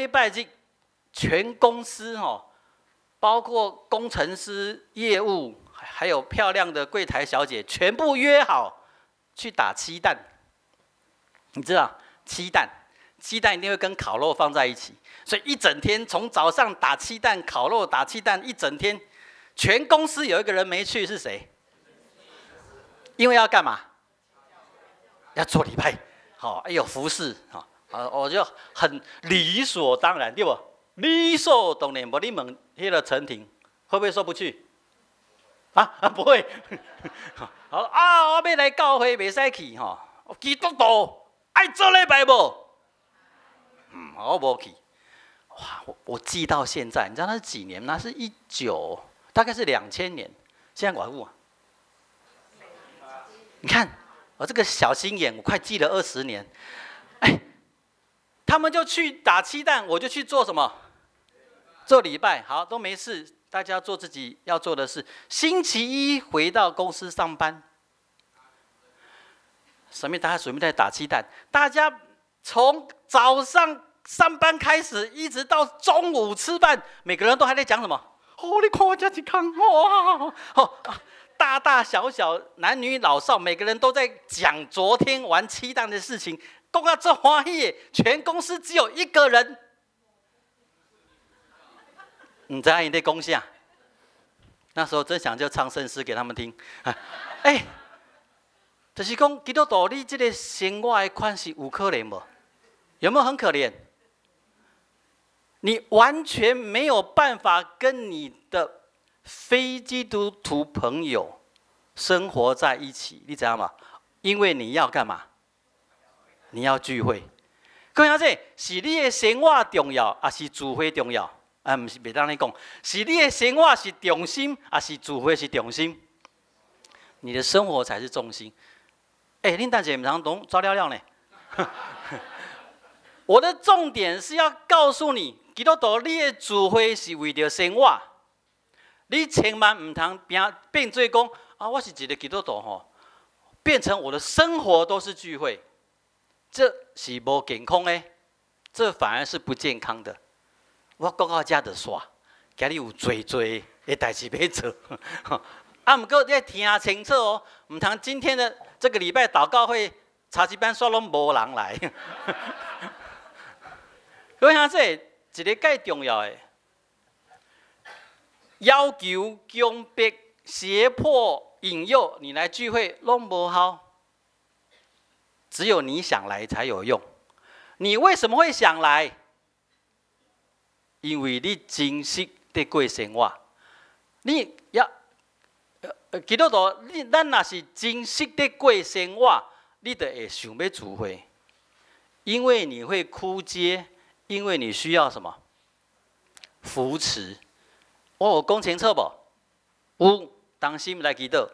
礼拜日，全公司包括工程师、业务，还有漂亮的柜台小姐，全部约好去打鸡蛋。你知道鸡蛋一定会跟烤肉放在一起，所以一整天从早上打鸡蛋、烤肉、打鸡蛋，一整天，全公司有一个人没去，是谁？因为要干嘛？要做礼拜，有服侍，我就很理所当然，对不？理所当然，不你问那个陈婷会不会说不去？不会。好我要来教会，袂使去基督徒爱做礼拜无？我无去。哇，我记到现在，你知道那是几年？那是大概是2000年。现在我你看我这个小心眼，我快记了20年。他们就去打鸡蛋，我就去做什么？做礼拜。好，都没事，大家做自己要做的事。星期一回到公司上班，大家准备在打鸡蛋。大家从早上上班开始，一直到中午吃饭，每个人都还在讲什么？你看我这一空大大小小、男女老少，每个人都在讲昨天玩鸡蛋的事情。讲到这欢喜，全公司只有一个人，你知道他在讲啥？那时候真想就唱圣诗给他们听。就是讲基督徒，你这个生活的款是有可怜无？有没有很可怜？你完全没有办法跟你的非基督徒朋友生活在一起，你知道吗？因为你要干嘛？你要聚会。各位小姐，是你的生活重要，还是聚会重要？不是，别当你讲，是你的生活是重心，还是聚会是重心？你的生活才是重心。恁大姐唔常懂抓了了呢。我的重点是要告诉你，基督徒你的聚会是为了生活，你千万唔通变做讲我是一个基督徒变成我的生活都是聚会，这是不健康的，这反而是不健康的。我讲到这就煞，今日有多的代志要做。不过你要听清楚唔通今天的这个礼拜祷告会，查一班煞拢无人来。各位兄弟，一个介重要的，要求、强迫、胁迫、引诱你来聚会，拢无效。只有你想来才有用。你为什么会想来？因为你真实在过生活。你要基督徒，咱若是真实在过生活，你就会想要聚会，因为你会枯竭，因为你需要什么？扶持。我有讲清楚无？有，当心来祈祷。